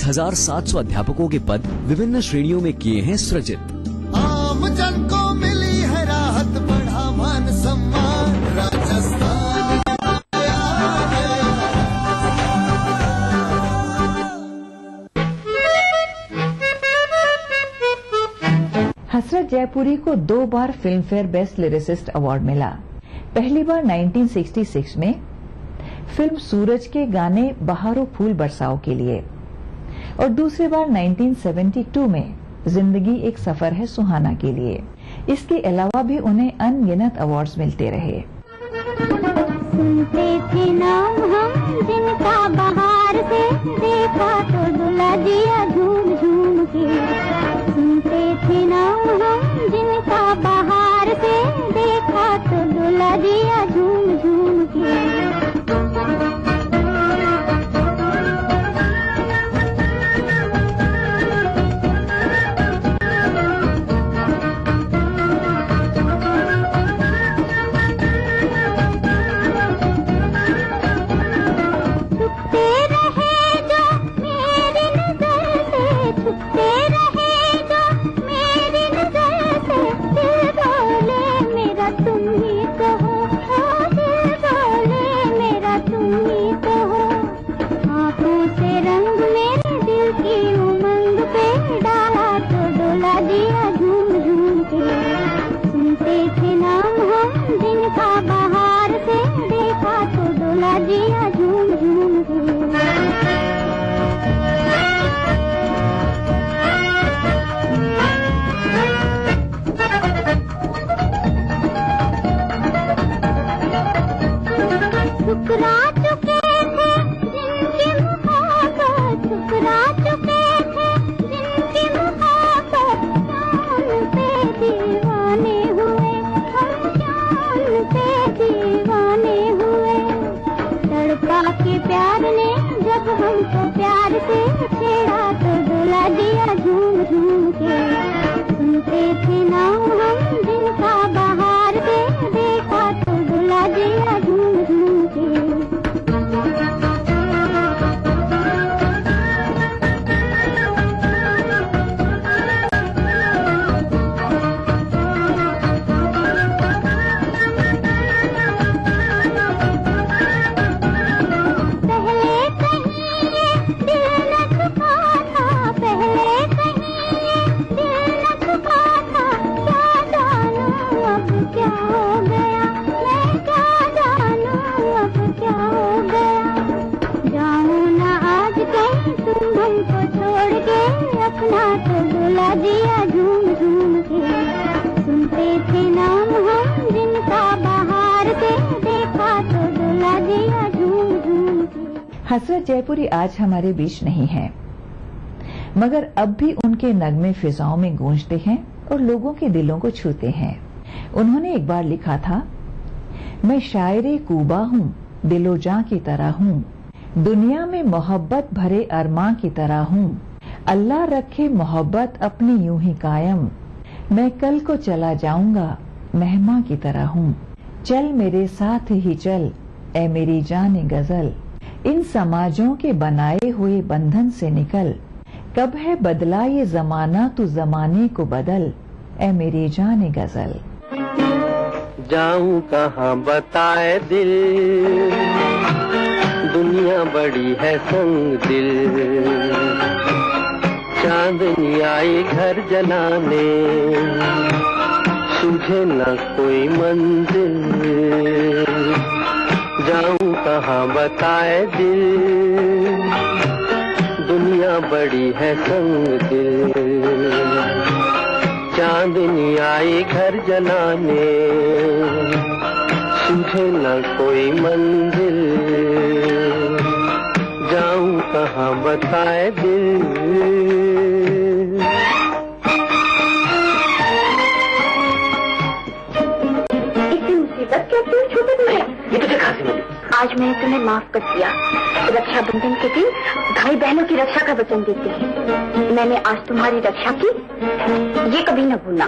5,700 अध्यापकों के पद विभिन्न श्रेणियों में किए हैं सृजित। आम जन को मिली है राहत, बढ़ा मान सम्मान राजस्थान। हसरत जयपुरी को 2 बार Filmfare best lyricist award मिला। पहली बार 1966 में फिल्म सूरज के गाने बहारो फूल बरसाओ के लिए और दूसरी बार 1972 में जिंदगी एक सफर है सुहाना के लिए। इसके अलावा भी उन्हें अनगिनत अवार्ड्स मिलते रहे। सुनते थे नाम हम जिनका बहार से, देखा तो दुला दिया झूम झूम के। सुनते थे नाम हम जिनका बहार से, देखा तो दुला दिया झूम झूम के। हसरत जयपुरी आज हमारे बीच नहीं है, मगर अब भी उनके नगमे फिजाओं में गूंजते हैं और लोगों के दिलों को छूते हैं। उन्होंने एक बार लिखा था, मैं शायरे कूबा हूँ, दिलो जां की तरह हूँ, दुनिया में मोहब्बत भरे अरमां की तरह हूँ, अल्लाह रखे मोहब्बत अपनी यूं ही कायम, मैं कल को चला जाऊंगा मेहमां की तरह हूँ, चल मेरे साथ ही चल ए मेरी जाने गजल, इन समाजों के बनाए हुए बंधन से निकल, कब है बदला ये जमाना तू जमाने को बदल, ए मेरी जाने गजल। जाऊं कहाँ बताए दिल, दुनिया बड़ी है संग दिल, चांदनी आई घर जलाने, सूझे न कोई मंजिल, जाऊं कहाँ बताए दिल, दुनिया बड़ी है संग दिल, चांदनी आई घर जलाने, सूझे न कोई मंजिल, जाऊं कहाँ बताए दिल। आज मैंने तुम्हें माफ कर दिया। रक्षाबंधन के दिन भाई बहनों की रक्षा का वचन देते हैं। मैंने आज तुम्हारी रक्षा की, ये कभी न भूलना।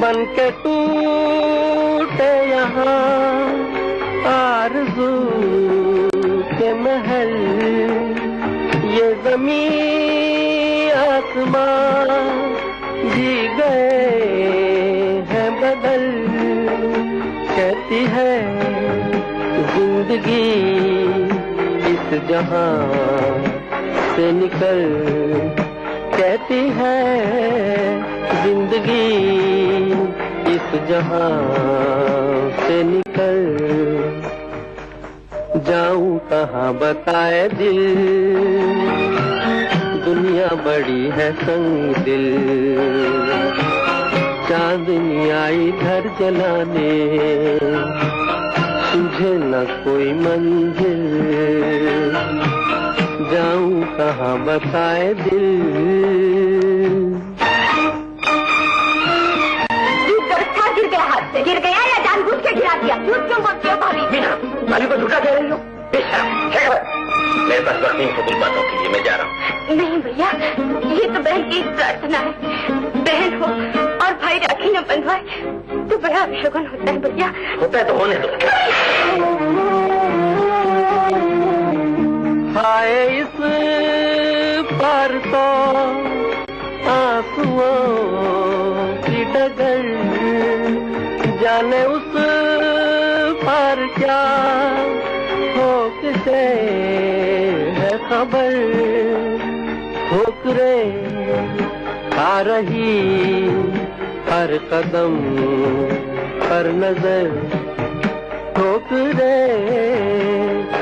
बन के टूटे यहाँ आरज़ू के महल, ये ज़मीन आसमां जी गए हैं बदल। कहती है जिंदगी इस जहां से निकल, कहती है जिंदगी इस जहां से निकल। जाऊं कहाँ बताए दिल, दुनिया बड़ी है संग दिल। चांदनी आई घर जलाने, तुझे न कोई मंजिल। जाऊं कहाँ बताए दिल। गिर गया या जानबूझ के गिरा दिया? झूठ क्यों बोलती हो भाभी? भाभी को झूठा कह रही हो? मेरे पास वक्त नहीं फजूल बातों के लिए, मैं जा रहा हूँ। नहीं भैया, ये तो बहन की प्रार्थना है। बहन हो और भाई राखी न बंधवाए तो बड़ा अपशगुन होता है भैया। होता है तो होने दो। हाय इस पार तो आंसुओं की डगर, जाने उस पार क्या हो किसे है खबर। ठोकरे आ रही हर कदम पर नजर, ठोकरे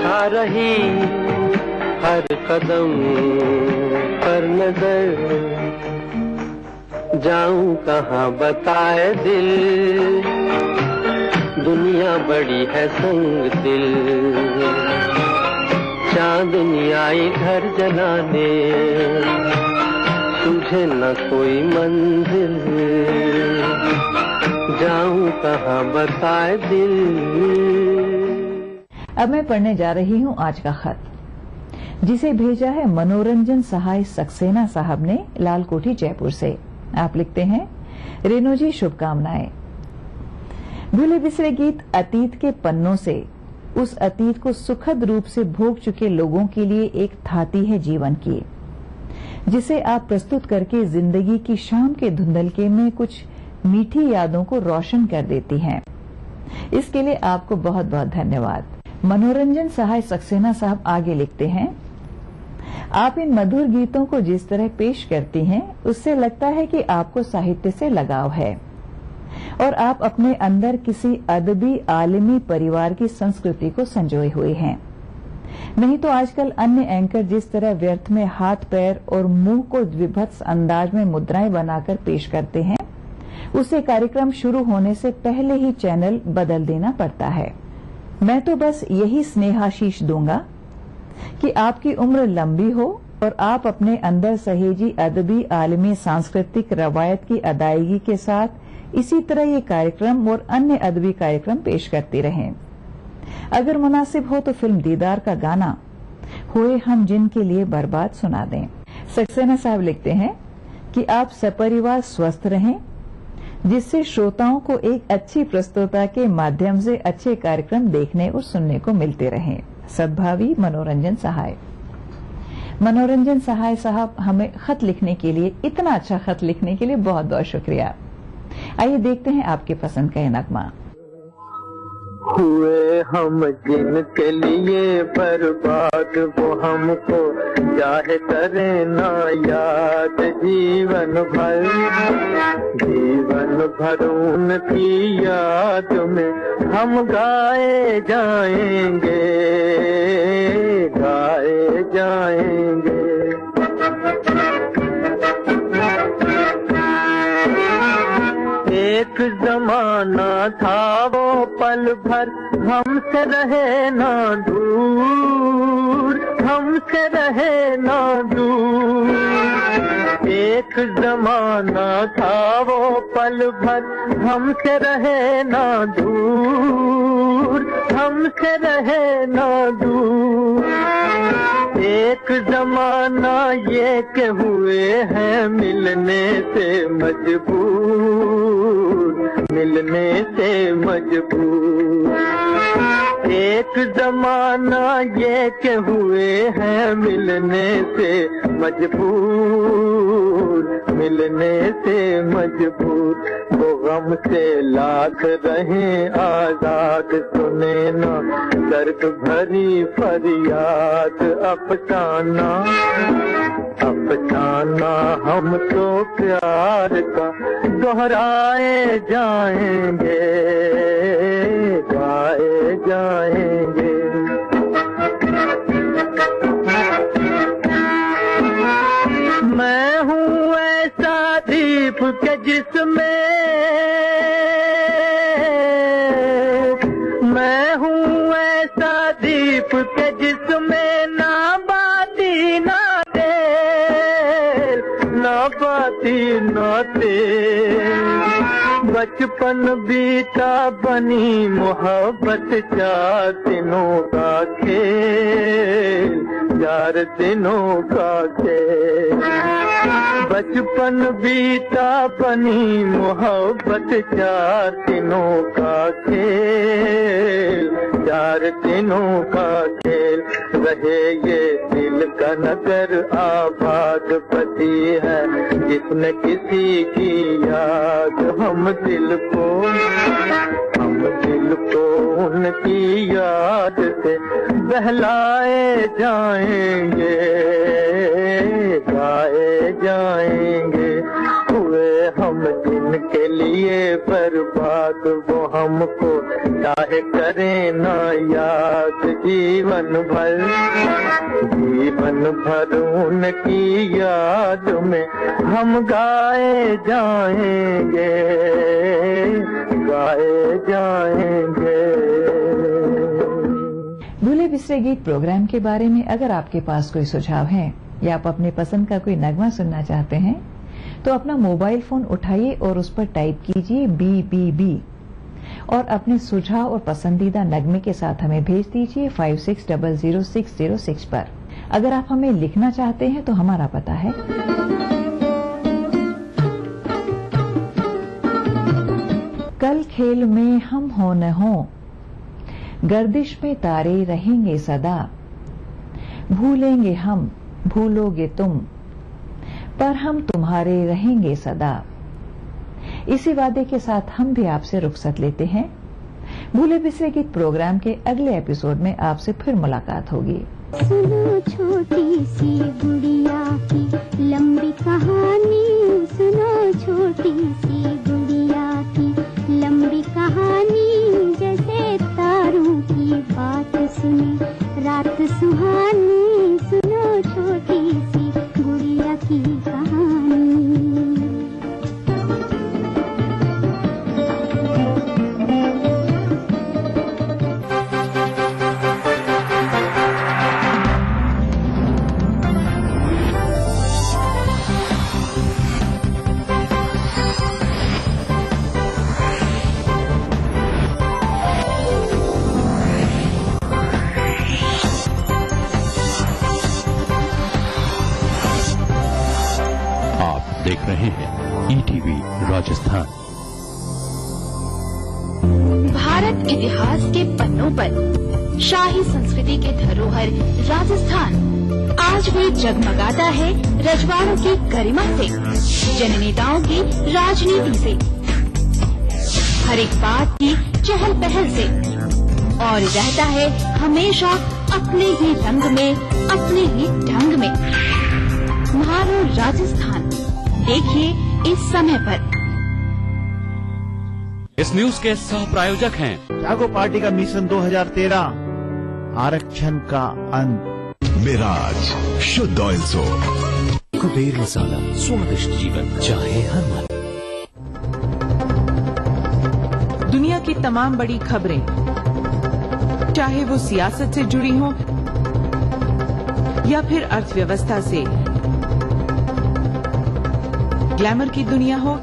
आ रही हर कदम पर नजर। जाऊं कहाँ बताए दिल, दुनिया बड़ी है संग दिल। चांदनी आई घर जलाने, तुझे न कोई मंजिल। जाऊं कहाँ बताए दिल। अब मैं पढ़ने जा रही हूँ आज का खत, जिसे भेजा है मनोरंजन सहाय सक्सेना साहब ने लालकोठी जयपुर से। आप लिखते हैं, रेणु जी शुभकामनाएं। भूले बिसरे गीत अतीत के पन्नों से उस अतीत को सुखद रूप से भोग चुके लोगों के लिए एक थाती है जीवन की, जिसे आप प्रस्तुत करके जिंदगी की शाम के धुंधलके में कुछ मीठी यादों को रोशन कर देती हैं। इसके लिए आपको बहुत बहुत धन्यवाद। मनोरंजन सहाय सक्सेना साहब आगे लिखते हैं, आप इन मधुर गीतों को जिस तरह पेश करती हैं, उससे लगता है कि आपको साहित्य से लगाव है और आप अपने अंदर किसी अदबी आलिमी परिवार की संस्कृति को संजोए हुए हैं। नहीं तो आजकल अन्य एंकर जिस तरह व्यर्थ में हाथ पैर और मुंह को विभत्स अंदाज में मुद्राएं बनाकर पेश करते हैं, उसे कार्यक्रम शुरू होने से पहले ही चैनल बदल देना पड़ता है। मैं तो बस यही स्नेहाशीष दूंगा कि आपकी उम्र लंबी हो और आप अपने अंदर सहेजी अदबी आलमी सांस्कृतिक रवायत की अदायगी के साथ इसी तरह ये कार्यक्रम और अन्य अदबी कार्यक्रम पेश करती रहें। अगर मुनासिब हो तो फिल्म दीदार का गाना हुए हम जिनके लिए बर्बाद सुना दें। सक्सेना साहब लिखते हैं कि आप सपरिवार स्वस्थ रहें, जिससे श्रोताओं को एक अच्छी प्रस्तुता के माध्यम से अच्छे कार्यक्रम देखने और सुनने को मिलते रहें। सद्भावी मनोरंजन सहाय। मनोरंजन सहाय साहब, हमें खत लिखने के लिए, इतना अच्छा खत लिखने के लिए बहुत बहुत शुक्रिया। आइए देखते हैं आपके पसंद का ये नगमा। हुए हम जिनके लिए बर्बाद, वो हमको चाहे करे ना याद जीवन भर। जीवन भर उनकी याद में हम गाए जाएंगे, गाए जाएंगे। एक जमाना था वो पल भर हमसे रहे ना दूर, हमसे रहे ना दूर। एक जमाना था वो पल भर हमसे रहे ना दूर, हमसे रहे ना दूर। एक जमाना ये के हुए हैं मिलने से मजबूर, मिलने से मजबूर। एक जमाना ये के हुए हैं मिलने से मजबूर, मिलने से मजबूर। वो गम से लाख रहे आजाद, सुने ना दर्द भरी फरियाद। अफसाना अफसाना हम तो प्यार का दोहराए जाएंगे, गाए जाएंगे। मैं हूँ ऐसा दीप के जिसमें, मैं हूँ ऐसा दीप के जिसमें ना बाती ना तेल, ना बाती ना तेल। बचपन बीता बनी मोहब्बत, 4 दिनों का खेल, 4 दिनों का खेल। बचपन बीता बनी मोहब्बत, 4 दिनों का खेल, 4 दिनों का खेल। रहे ये दिल का नगर आबाद, बसी है जिसने किसी की याद। हम दिल को उनकी याद से बहलाए जाएंगे, गाए जाएंगे। हुए हम जिनके लिए बर्बाद, वो हमको चाहे करें ना याद। जीवन भर उनकी याद में हम गाए जाएंगे, गाए जाएंगे। भूले बिसरे गीत प्रोग्राम के बारे में अगर आपके पास कोई सुझाव है या आप अपने पसंद का कोई नगमा सुनना चाहते हैं तो अपना मोबाइल फोन उठाइए और उस पर टाइप कीजिए BBB और अपने सुझाव और पसंदीदा नगमे के साथ हमें भेज दीजिए 56000606 पर। अगर आप हमें लिखना चाहते हैं तो हमारा पता है कल खेल में हम हो न हो, गर्दिश में तारे रहेंगे सदा। भूलेंगे हम, भूलोगे तुम, पर हम तुम्हारे रहेंगे सदा। इसी वादे के साथ हम भी आपसे रुखसत लेते हैं। भूले बिसरे गीत प्रोग्राम के अगले एपिसोड में आपसे फिर मुलाकात होगी। सुनो छोटी सी गुड़िया की लंबी कहानी, सुनो छोटी सी गुड़िया की लंबी कहानी। जैसे तारों की बात सुने रात सुहानी, सुनो छोटी सी गुड़िया की कहानी। देख रहे हैं ETV राजस्थान। भारत इतिहास के पन्नों पर शाही संस्कृति के धरोहर राजस्थान आज भी जगमगाता है रजवाड़ों की गरिमा से, जननेताओं की राजनीति से, हर एक बात की चहल पहल से, और रहता है हमेशा अपने ही रंग में, अपने ही ढंग में। म्हारो राजस्थान देखिए इस समय पर। इस न्यूज के सह प्रायोजक हैं जागो पार्टी का मिशन 2013 आरक्षण का अंत। मिराज शुद्ध ऑयल सोप, कुबेर मसाला, स्वादिष्ट जीवन चाहे हर मन। दुनिया की तमाम बड़ी खबरें, चाहे वो सियासत से जुड़ी हो या फिर अर्थव्यवस्था से, ग्लैमर की दुनिया हो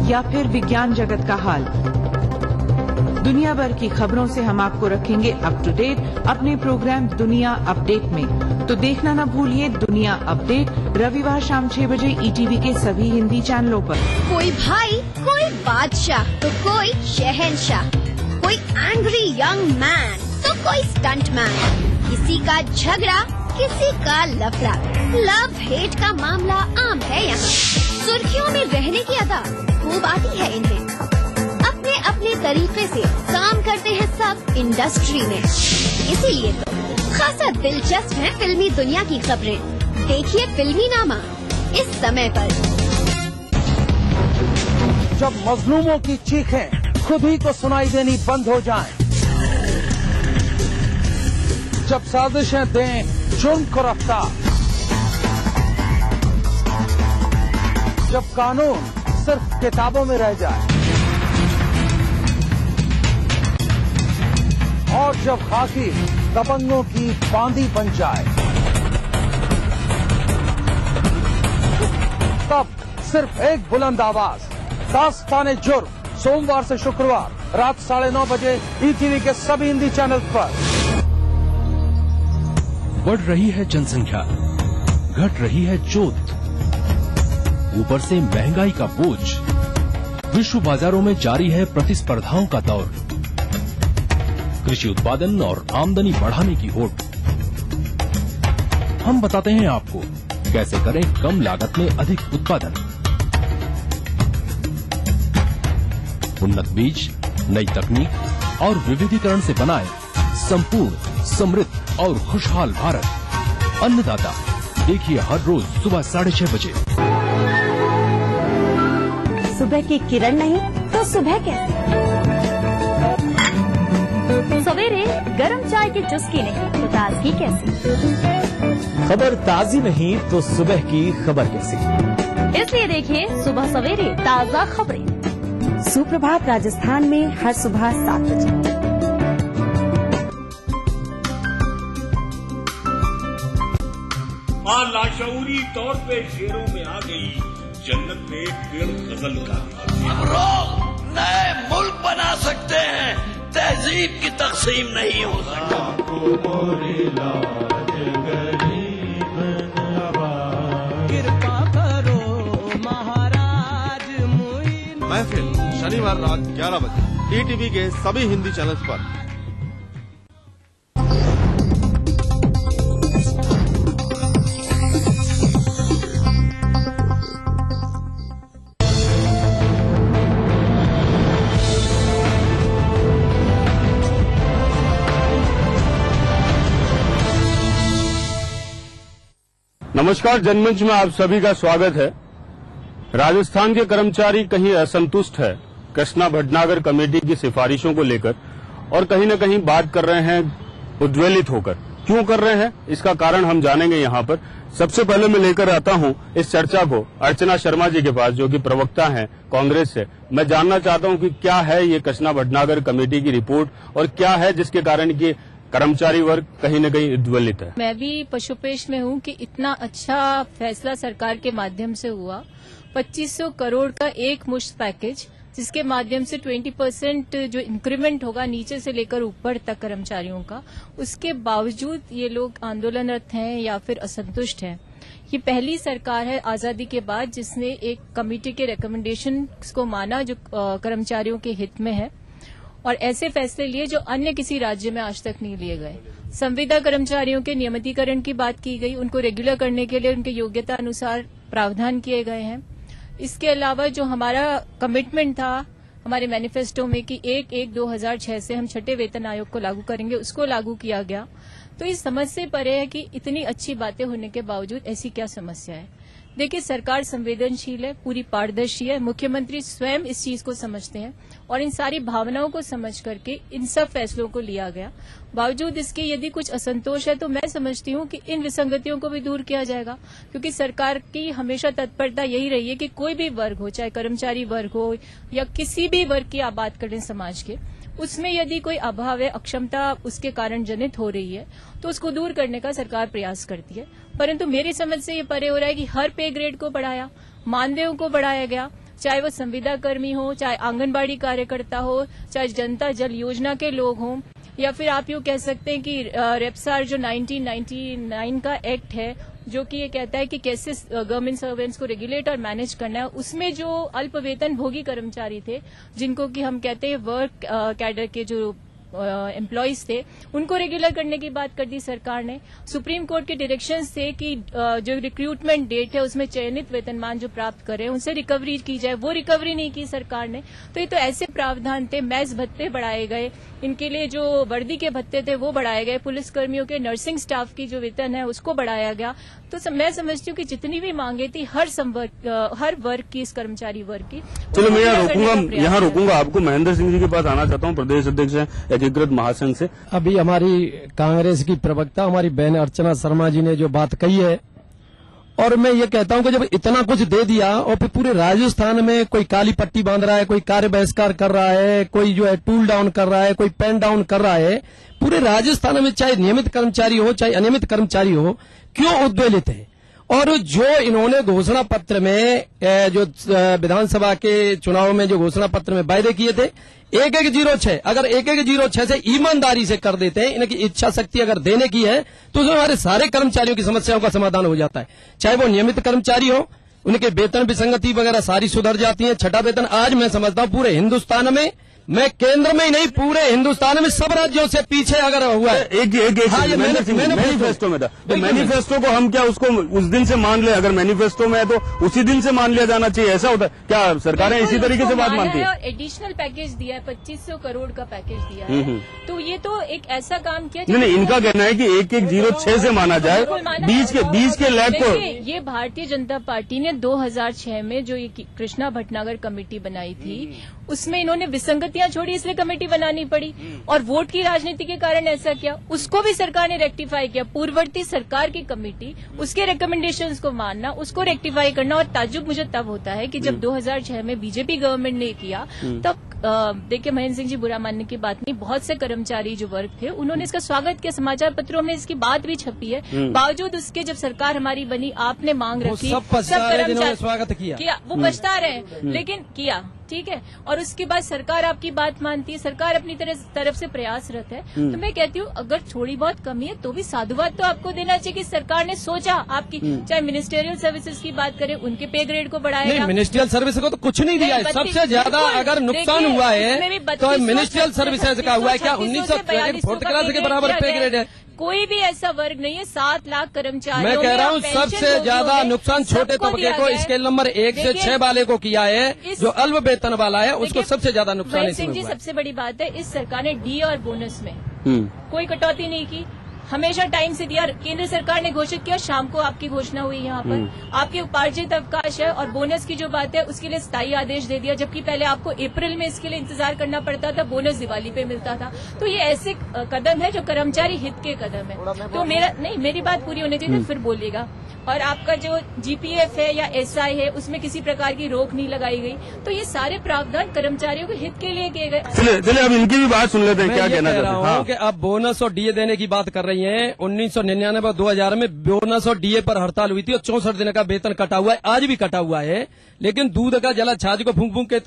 या फिर विज्ञान जगत का हाल, दुनिया भर की खबरों से हम आपको रखेंगे अप टू डेट अपने प्रोग्राम दुनिया अपडेट में। तो देखना न भूलिए दुनिया अपडेट रविवार शाम 6 बजे ETV के सभी हिंदी चैनलों पर। कोई भाई कोई बादशाह तो कोई शहंशाह, कोई एंग्री यंग मैन तो कोई स्टंट मैन, किसी का झगड़ा किसी का लफड़ा, लव हेट का मामला आम है यहाँ। सुर्खियों में रहने की अदा खूब आती है इन्हें, अपने अपने तरीके से काम करते हैं सब इंडस्ट्री में, इसीलिए तो खासा दिलचस्प है फिल्मी दुनिया की खबरें। देखिए फिल्मी नामा इस समय पर। जब मजलूमों की चीखें खुद ही को सुनाई देनी बंद हो जाएं, जब साजिशें दें जुर्म को रफ्तार, जब कानून सिर्फ किताबों में रह जाए और जब खाकी दबंगों की बांदी बन जाए, तब सिर्फ एक बुलंद आवाज, दास्ताने जुर्म, सोमवार से शुक्रवार रात 9:30 बजे ईटीवी के सभी हिंदी चैनल पर। बढ़ रही है जनसंख्या, घट रही है जोत, ऊपर से महंगाई का बोझ, विश्व बाजारों में जारी है प्रतिस्पर्धाओं का दौर, कृषि उत्पादन और आमदनी बढ़ाने की होड़। हम बताते हैं आपको कैसे करें कम लागत में अधिक उत्पादन। उन्नत बीज, नई तकनीक और विविधीकरण से बनाए संपूर्ण, समृद्ध और खुशहाल भारत। अन्नदाता देखिए हर रोज सुबह 6:30 बजे। सुबह की किरण नहीं तो सुबह कैसे? सवेरे गरम चाय की चुस्की नहीं तो ताजगी कैसी? खबर ताजी नहीं तो सुबह की खबर कैसी? इसलिए देखिए सुबह सवेरे ताजा खबरें। सुप्रभात राजस्थान में हर सुबह 7 बजे। मां लाशऊरी तौर पे शेरों में आ गई, जन्नत में एक पेड़ गजल का। हम लोग नए मुल्क बना सकते हैं, तहजीब की तकसीम नहीं हो कृपा करो महाराज महफिल शनिवार रात 11 बजे ईटीवी के सभी हिंदी चैनल्स पर। नमस्कार, जनमंच में आप सभी का स्वागत है। राजस्थान के कर्मचारी कहीं असंतुष्ट है कृष्णा भटनागर कमेटी की सिफारिशों को लेकर और कहीं न कहीं बात कर रहे हैं उद्वेलित होकर। क्यों कर रहे हैं इसका कारण हम जानेंगे यहाँ पर। सबसे पहले मैं लेकर आता हूँ इस चर्चा को अर्चना शर्मा जी के पास, जो कि प्रवक्ता हैं कांग्रेस से। मैं जानना चाहता हूँ कि क्या है ये कृष्णा भटनागर कमेटी की रिपोर्ट और क्या है जिसके कारण की कर्मचारी वर्ग कहीं न कहीं उद्वेलित है। मैं भी पशुपेश में हूं कि इतना अच्छा फैसला सरकार के माध्यम से हुआ। 2500 करोड़ का एक मुश्त पैकेज, जिसके माध्यम से 20% जो इंक्रीमेंट होगा नीचे से लेकर ऊपर तक कर्मचारियों का, उसके बावजूद ये लोग आंदोलनरत हैं या फिर असंतुष्ट हैं। ये पहली सरकार है आजादी के बाद जिसने एक कमेटी के रिकमेंडेशन को माना जो कर्मचारियों के हित में है और ऐसे फैसले लिए जो अन्य किसी राज्य में आज तक नहीं लिए गए। संविदा कर्मचारियों के नियमितीकरण की बात की गई, उनको रेगुलर करने के लिए उनके योग्यता अनुसार प्रावधान किए गए हैं। इसके अलावा जो हमारा कमिटमेंट था हमारे मैनिफेस्टो में कि 1/1/2006 से हम 6ठे वेतन आयोग को लागू करेंगे, उसको लागू किया गया। तो इस समझ से परे है कि इतनी अच्छी बातें होने के बावजूद ऐसी क्या समस्या है। देखिए, सरकार संवेदनशील है, पूरी पारदर्शी है, मुख्यमंत्री स्वयं इस चीज को समझते हैं और इन सारी भावनाओं को समझ करके इन सब फैसलों को लिया गया। बावजूद इसके यदि कुछ असंतोष है तो मैं समझती हूं कि इन विसंगतियों को भी दूर किया जाएगा, क्योंकि सरकार की हमेशा तत्परता यही रही है कि कोई भी वर्ग हो, चाहे कर्मचारी वर्ग हो या किसी भी वर्ग की आप बात करें समाज के, उसमें यदि कोई अभाव है, अक्षमता उसके कारण जनित हो रही है तो उसको दूर करने का सरकार प्रयास करती है। परंतु मेरी समझ से ये परे हो रहा है कि हर पे ग्रेड को बढ़ाया, मानदेयों को बढ़ाया गया, चाहे वो संविदा कर्मी हो, चाहे आंगनबाड़ी कार्यकर्ता हो, चाहे जनता जल योजना के लोग हों, या फिर आप यूं कह सकते हैं कि रेपसार जो 1999 का एक्ट है जो कि ये कहता है कि कैसे गवर्नमेंट सर्वेंट्स को रेगुलेट और मैनेज करना है। उसमें जो अल्प वेतन भोगी कर्मचारी थे, जिनको कि हम कहते हैं वर्क कैडर के जो एम्प्लॉइज थे, उनको रेगुलर करने की बात कर दी सरकार ने। सुप्रीम कोर्ट के डायरेक्शंस थे कि जो रिक्रूटमेंट डेट है उसमें चयनित वेतनमान जो प्राप्त करें उनसे रिकवरी की जाए, वो रिकवरी नहीं की सरकार ने। तो ये तो ऐसे प्रावधान थे। मैस भत्ते बढ़ाए गए, इनके लिए जो वर्दी के भत्ते थे वो बढ़ाए गए, पुलिस कर्मियों के नर्सिंग स्टाफ की जो वेतन है उसको बढ़ाया गया। तो मैं समझती हूँ कि जितनी भी मांगे थी हर वर्ग की, इस कर्मचारी वर्ग की। चलो मैं यहाँ रोकूंगा आपको। महेंद्र सिंह जी के पास आना चाहता हूँ, प्रदेश अध्यक्ष हैं एकीकृत महासंघ से। अभी हमारी कांग्रेस की प्रवक्ता हमारी बहन अर्चना शर्मा जी ने जो बात कही है, और मैं ये कहता हूं कि जब इतना कुछ दे दिया और फिर पूरे राजस्थान में कोई काली पट्टी बांध रहा है, कोई कार्य बहिष्कार कर रहा है, कोई जो है टूल डाउन कर रहा है, कोई पेन डाउन कर रहा है, पूरे राजस्थान में चाहे नियमित कर्मचारी हो चाहे अनियमित कर्मचारी हो, क्यों उद्वेलित है। और जो इन्होंने घोषणा पत्र में जो विधानसभा के चुनाव में जो घोषणा पत्र में वायदे किए थे 1106, अगर 1106 से ईमानदारी से कर देते हैं, इनकी इच्छा शक्ति अगर देने की है तो उसमें हमारे सारे कर्मचारियों की समस्याओं का समाधान हो जाता है। चाहे वो नियमित कर्मचारी हो, उनके वेतन विसंगति वगैरह सारी सुधर जाती है। छठा वेतन आज मैं समझता हूँ पूरे हिन्दुस्तान में, मैं केंद्र में ही नहीं पूरे हिंदुस्तान में सब राज्यों से पीछे अगर हुआ है। मैंने मैनिफेस्टो में था, तो मैनिफेस्टो को हम क्या उसको उस दिन से मान ले? अगर मैनिफेस्टो में है तो उसी दिन से मान लिया जाना चाहिए, ऐसा होता है क्या? सरकारें इसी तरीके से बात मानती है। और एडिशनल पैकेज दिया है, 2500 करोड़ का पैकेज दिया है, तो ये तो एक ऐसा काम किया। नहीं, इनका कहना है कि 1106 से माना जाए, बीच के लैब को। ये भारतीय जनता पार्टी ने 2006 में जो ये कृष्णा भटनागर कमेटी बनाई थी, उसमें इन्होंने विसंगतियां छोड़ी, इसलिए कमेटी बनानी पड़ी। और वोट की राजनीति के कारण ऐसा किया, उसको भी सरकार ने रेक्टिफाई किया। पूर्ववर्ती सरकार की कमेटी, उसके रिकमेंडेशंस को मानना, उसको रेक्टिफाई करना। और ताज्जुब मुझे तब होता है कि जब 2006 में बीजेपी गवर्नमेंट ने किया, तब देखिए महेंद्र सिंह जी बुरा मानने की बात नहीं, बहुत से कर्मचारी जो वर्ग थे उन्होंने इसका स्वागत किया। समाचार पत्रों में इसकी बात भी छपी है। बावजूद उसके जब सरकार हमारी बनी, आपने मांग रखी, सब कर्मचारी स्वागत किया, वो पछता रहे, लेकिन किया, ठीक है। और उसके बाद सरकार आपकी बात मानती है, सरकार अपनी तरफ से प्रयासरत है। तो मैं कहती हूँ अगर थोड़ी बहुत कमी है तो भी साधुवाद तो आपको देना चाहिए कि सरकार ने सोचा आपकी, चाहे मिनिस्ट्रियल सर्विसेज की बात करें, उनके पे ग्रेड को बढ़ाएगा। नहीं, मिनिस्ट्रियल सर्विस को तो कुछ नहीं दिया है। सबसे ज्यादा अगर नुकसान हुआ है तो मिनिस्ट्रियल सर्विसेज का हुआ है। क्या 1944 क्लास के बराबर पे ग्रेड है? कोई भी ऐसा वर्ग नहीं है। 7 लाख कर्मचारी, मैं कह रहा हूँ सबसे ज्यादा नुकसान छोटे तबके को, स्केल नंबर 1 से 6 वाले को किया है। जो अल्प वेतन वाला है उसको सबसे ज्यादा नुकसान सिंह जी, सबसे बड़ी बात है इस सरकार ने डी और बोनस में कोई कटौती नहीं की, हमेशा टाइम से दिया। केंद्र सरकार ने घोषित किया, शाम को आपकी घोषणा हुई यहाँ पर, आपके उपार्जित अवकाश है। और बोनस की जो बात है उसके लिए स्थायी आदेश दे दिया, जबकि पहले आपको अप्रैल में इसके लिए इंतजार करना पड़ता था, बोनस दिवाली पे मिलता था। तो ये ऐसे कदम है जो कर्मचारी हित के कदम है। तो मेरी बात पूरी होनी चाहिए, फिर बोलिएगा। और आपका जो जीपीएफ है या एसआई है उसमें किसी प्रकार की रोक नहीं लगाई गई। तो ये सारे प्रावधान कर्मचारियों के हित के लिए किए गए। चलिए अब इनकी भी बात सुन लेते हैं, क्या कहना चाहते हैं। हाँ। कि अब बोनस और डीए देने की बात कर रही हैं। 1999 और 2000 में बोनस और डीए पर हड़ताल हुई थी और 64 दिन का वेतन कटा हुआ है, आज भी कटा हुआ है। लेकिन दूध का जला छाछ को फूंक फूंक के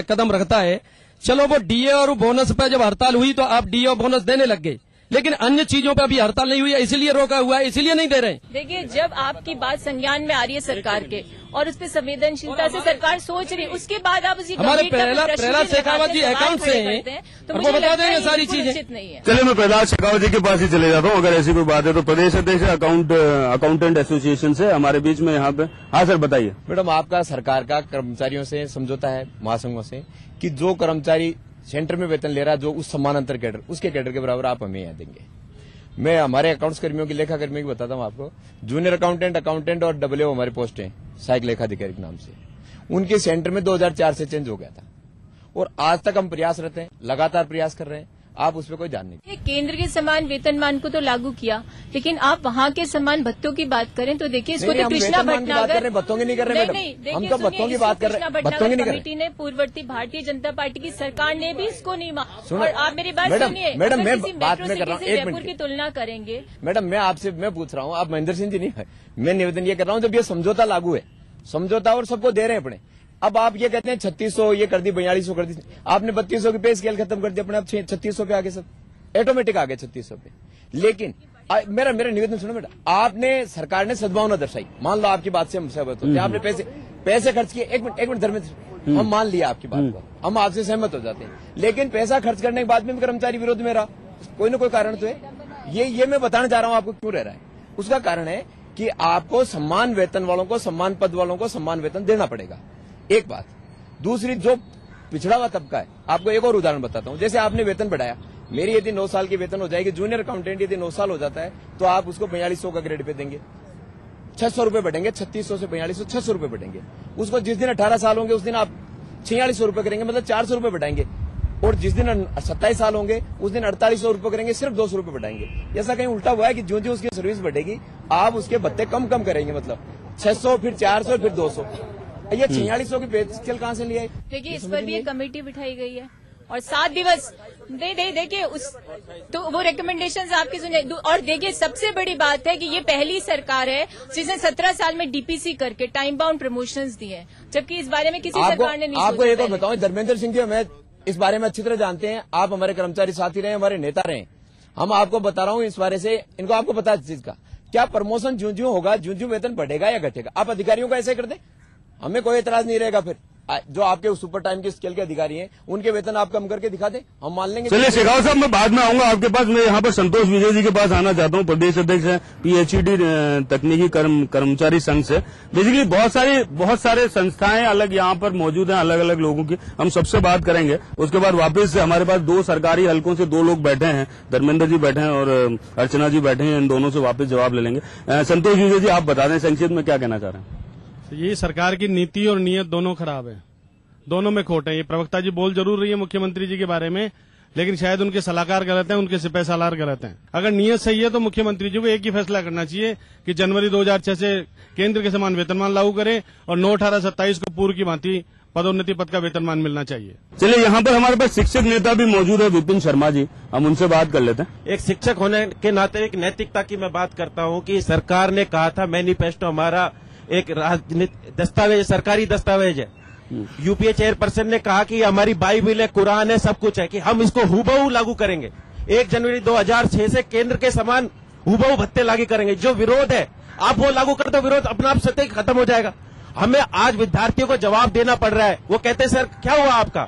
कदम रखता है। चलो वो डीए और बोनस पर जब हड़ताल हुई तो आप डीए और बोनस देने लग गए, लेकिन अन्य चीजों पे अभी हड़ताल नहीं हुई है, इसलिए रोका हुआ है, इसलिए नहीं दे रहे। देखिए, जब आपकी बात संज्ञान में आ रही है सरकार के और उस पर संवेदनशीलता से सरकार सोच रही है, उसके बाद आप उसी हमारे प्रहलाद शेखावत जी अकाउंट से हैं, तो वो बता देंगे सारी चीजें। चलिए मैं प्रहलाद शेखावत जी के पास ही चले जाता हूँ, अगर ऐसी कोई बात है तो। प्रदेश अध्यक्ष अकाउंटेंट एसोसिएशन से हमारे बीच में यहाँ पे। हाँ सर, बताइए। मैडम, आपका सरकार का कर्मचारियों से समझौता है महासंघों से कि जो कर्मचारी सेंटर में वेतन ले रहा है, जो उस समानांतर कैडर, उसके कैडर के बराबर आप हमें यहाँ देंगे। मैं हमारे अकाउंट्स कर्मियों की, लेखा कर्मियों की बताता हूँ आपको। जूनियर अकाउंटेंट और डब्ल्यू हमारी पोस्ट है सहायक लेखा अधिकारी के नाम से। उनके सेंटर में 2004 से चेंज हो गया था और आज तक हम प्रयासरत हैं, लगातार प्रयास कर रहे हैं। आप उस पर कोई ध्यान नहीं। केंद्र के समान वेतनमान को तो लागू किया, लेकिन आप वहाँ के समान भत्तों की बात करें तो देखिए, इसको तो कृष्णा भटनागर भत्तों की नहीं कर रहे मैडम, हम तो भत्तों की बात कर रहे हैं। भत्तों की कमेटी ने, पूर्ववर्ती भारतीय जनता पार्टी की सरकार ने भी इसको नहीं माना। और आप मेरी बात सुनिए, मैडम मैं बात में कर रहा हूँ, जयपुर की तुलना करेंगे। मैडम मैं पूछ रहा हूँ, आप महेंद्र सिंह जी नहीं है, मैं निवेदन ये कर रहा हूँ, जब ये समझौता लागू है, समझौता और सबको दे रहे हैं अपने, अब आप ये कहते हैं 3600 ये कर दी, 4200 कर दी, आपने 3200 की पे स्केल खत्म कर दी, अपने आप 3600 पे आगे सब ऑटोमेटिक आ गए 3600 पे। लेकिन मेरा निवेदन सुनो बेटा, आपने सरकार ने सद्भावना दर्शाई, मान लो आपकी बात से हम सहमत होते हैं, आपने पैसे खर्च किए, एक मिनट धर्मेंद्र, हम मान लिया आपकी बात को, हम आपसे सहमत हो जाते हैं, लेकिन पैसा खर्च करने के बाद में कर्मचारी विरोध में रहा, कोई ना कोई कारण तो है। ये मैं बताना चाह रहा हूं आपको क्यों रह रहा है। उसका कारण है कि आपको सम्मान वेतन वालों को, सम्मान पद वालों को सम्मान वेतन देना पड़ेगा, एक बात। दूसरी, जो पिछड़ा हुआ तबका है, आपको एक और उदाहरण बताता हूं। जैसे आपने वेतन बढ़ाया, मेरी यदि 9 साल की वेतन हो जाएगी, जूनियर अकाउंटेंट यदि 9 साल हो जाता है तो आप उसको 4200 का ग्रेड पे देंगे, 600 रुपए बढ़ेंगे, 3600 से 4200, 600 रुपए बढ़ेंगे। उसको जिस दिन 18 साल होंगे उस दिन आप 4600 रुपए करेंगे, मतलब 400 रुपए बढ़ाएंगे। और जिस दिन 27 साल होंगे उस दिन 4800 रुपए करेंगे, सिर्फ 200 रुपए बढ़ाएंगे। ऐसा कहीं उल्टा हुआ है कि जो जो उसकी सर्विस बढ़ेगी आप उसके भत्ते कम करेंगे, मतलब 600, फिर 400, फिर 200। ये 4600 की पे स्केल कहां से लिया है? देखिए, इस पर भी एक कमेटी बिठाई गई है और 7 दिवस देखिए उस तो वो रिकमेंडेशंस आपकी सुने। और देखिए, सबसे बड़ी बात है कि ये पहली सरकार है जिसने 17 साल में डीपीसी करके टाइम बाउंड प्रमोशंस दिए हैं, जबकि इस बारे में किसी सरकार ने नहीं सोचा। आपको एक और बताऊं, धर्मेंद्र सिंह जी हमें इस बारे में अच्छी तरह जानते हैं, आप हमारे कर्मचारी साथी रहे, हमारे नेता रहे। हम आपको बता रहा हूं इस बारे से, इनको आपको पता है इस चीज का, क्या प्रमोशन ज्यों होगा, ज्यों वेतन बढ़ेगा या घटेगा, आप अधिकारियों को ऐसे कर दें, हमें कोई एतराज नहीं रहेगा। फिर जो आपके सुपर टाइम के स्केल के अधिकारी हैं उनके वेतन आप कम करके दिखा दें, हम मान लेंगे। चलिए शेखावत साहब, मैं बाद में आऊंगा आपके पास। मैं यहाँ पर संतोष विजय जी के पास आना चाहता हूँ, प्रदेश अध्यक्ष है PHED तकनीकी कर्मचारी संघ से। बेसिकली बहुत सारे संस्थाएं अलग यहाँ पर मौजूद हैं, अलग अलग लोगों की, हम सबसे बात करेंगे। उसके बाद वापस हमारे पास 2 सरकारी हलकों से 2 लोग बैठे हैं, धर्मेंद्र जी बैठे हैं और अर्चना जी बैठे हैं, इन दोनों से वापस जवाब ले लेंगे। संतोष विजय जी, आप बता दें संक्षिप्त में क्या कहना चाह रहे हैं? ये सरकार की नीति और नीयत दोनों खराब है, दोनों में खोट है। ये प्रवक्ता जी बोल जरूर रही है मुख्यमंत्री जी के बारे में, लेकिन शायद उनके सलाहकार गलत हैं, उनके सिपह सालार गलत हैं। अगर नीयत सही है तो मुख्यमंत्री जी को एक ही फैसला करना चाहिए कि जनवरी 2006 से केंद्र के समान वेतनमान लागू करें और 9/18/27 को पूर्व की भांति पदोन्नति पद का वेतनमान मिलना चाहिए। चलिए, यहाँ पर हमारे पास शिक्षक नेता भी मौजूद है, विपिन शर्मा जी, हम उनसे बात कर लेते हैं। एक शिक्षक होने के नाते एक नैतिकता की मैं बात करता हूँ कि सरकार ने कहा था, मैनिफेस्टो हमारा एक राजनीतिक दस्तावेज, सरकारी दस्तावेज है। यूपीए चेयरपर्सन ने कहा कि हमारी बाइबिल है, कुरान है, सब कुछ है, कि हम इसको हुबहू लागू करेंगे। 1 जनवरी 2006 से केंद्र के समान हुबहू भत्ते लागू करेंगे। जो विरोध है आप वो लागू करते हो, विरोध अपना आप सत्य खत्म हो जाएगा। हमें आज विद्यार्थियों को जवाब देना पड़ रहा है। वो कहते हैं सर क्या हुआ आपका,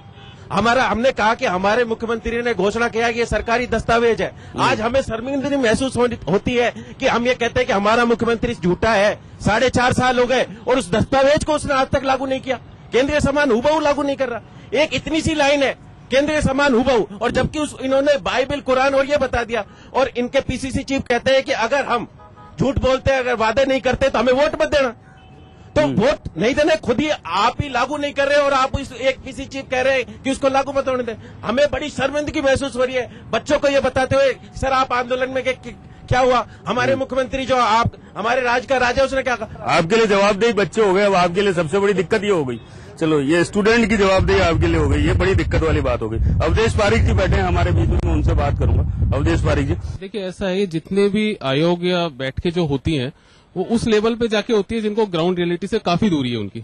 हमने कहा कि हमारे मुख्यमंत्री ने घोषणा किया कि ये सरकारी दस्तावेज है। आज हमें शर्मिंदगी महसूस होती है कि हम ये कहते हैं कि हमारा मुख्यमंत्री झूठा है। 4.5 साल हो गए और उस दस्तावेज को उसने आज तक लागू नहीं किया, केंद्रीय समान हुबहू लागू नहीं कर रहा। एक इतनी सी लाइन है, केंद्रीय समान हुबहू, और जबकि इन्होंने बाइबिल, कुरान और ये बता दिया। और इनके पीसीसी चीफ कहते हैं कि अगर हम झूठ बोलते हैं, अगर वादे नहीं करते तो हमें वोट मत देना। तो वोट नहीं देना, खुद ही आप ही लागू नहीं कर रहे और आप एक पीसी चीफ कह रहे हैं कि उसको लागू मत होने दें। हमें बड़ी शर्मिंदगी महसूस हो रही है बच्चों को ये बताते हुए, सर आप आंदोलन में क्या हुआ, हमारे मुख्यमंत्री जो आप हमारे राज्य का राजा, उसने क्या कहा। आपके लिए जवाबदेही बच्चे हो गए, अब आपके लिए सबसे बड़ी दिक्कत ये हो गई। चलो, ये स्टूडेंट की जवाबदेही आपके लिए हो गई, ये बड़ी दिक्कत वाली बात हो गई। अवधेश पारीक जी बैठे हैं हमारे बीच में, मैं उनसे बात करूंगा। अवधेश पारीक जी, देखिए ऐसा है, जितने भी आयोग या बैठकें जो होती हैं वो उस लेवल पे जाके होती है जिनको ग्राउंड रियलिटी से काफी दूरी है उनकी।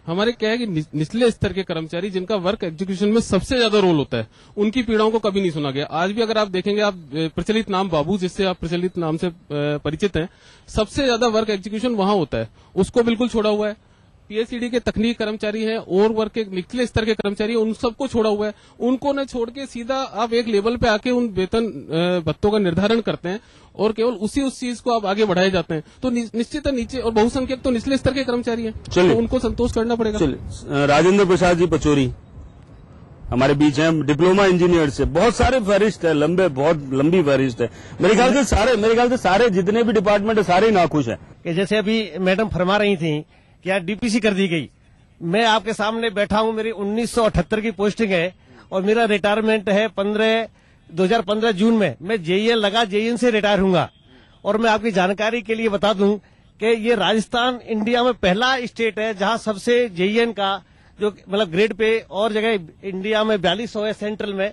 हमारे क्या है कि निचले स्तर के कर्मचारी जिनका वर्क एग्जीक्यूशन में सबसे ज्यादा रोल होता है, उनकी पीड़ाओं को कभी नहीं सुना गया। आज भी अगर आप देखेंगे, आप प्रचलित नाम बाबू, जिससे आप प्रचलित नाम से परिचित हैं, सबसे ज्यादा वर्क एग्जीक्यूशन वहां होता है, उसको बिल्कुल छोड़ा हुआ है। PHED के तकनीकी कर्मचारी हैं और वर्क के निचले स्तर के कर्मचारी हैं, उन सबको छोड़ा हुआ है। उनको न छोड़ के सीधा आप एक लेवल पे आके उन वेतन भत्तों का निर्धारण करते हैं और केवल उस चीज को आप आगे बढ़ाए जाते हैं। तो निश्चित नीचे और बहुसंख्यक तो निचले स्तर के कर्मचारी हैं, तो उनको संतोष करना पड़ेगा। राजेंद्र प्रसाद जी पचौरी हमारे बीच हैं, डिप्लोमा इंजीनियर से, बहुत सारे फहरिस्त है, बहुत लंबी फहरिस्त है। मेरे ख्याल से सारे जितने भी डिपार्टमेंट है सारे नाखुश है। कि जैसे अभी मैडम फरमा रही थी कि यार डीपीसी कर दी गई, मैं आपके सामने बैठा हूं, मेरी 1978 की पोस्टिंग है और मेरा रिटायरमेंट है 2015 जून में। मैं JEN लगा, JEN से रिटायर हूंगा। और मैं आपकी जानकारी के लिए बता दूं कि ये राजस्थान इंडिया में पहला स्टेट है जहां सबसे JEN का जो मतलब ग्रेड पे, और जगह इंडिया में 4200 है, सेंट्रल में,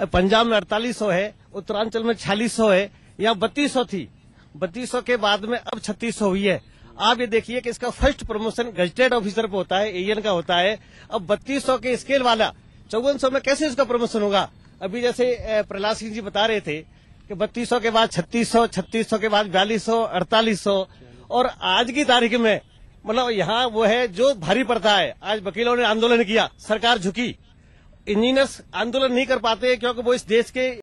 पंजाब में 4800 है, उत्तरांचल में 4600 है, यहाँ 3200 थी। 3200 के बाद में अब 3600 हुई है। आप ये देखिए कि इसका फर्स्ट प्रमोशन गजेटेड ऑफिसर पे होता है, AN का होता है। अब 3200 के स्केल वाला 5400 में कैसे इसका प्रमोशन होगा। अभी जैसे प्रहलाद सिंह जी बता रहे थे कि 3200 के बाद 3600, 3600 के बाद 4200, 4800 और आज की तारीख में मतलब यहाँ वो है जो भारी पड़ता है। आज वकीलों ने आंदोलन किया, सरकार झुकी। इंजीनियर्स आंदोलन नहीं कर पाते क्योंकि वो इस देश के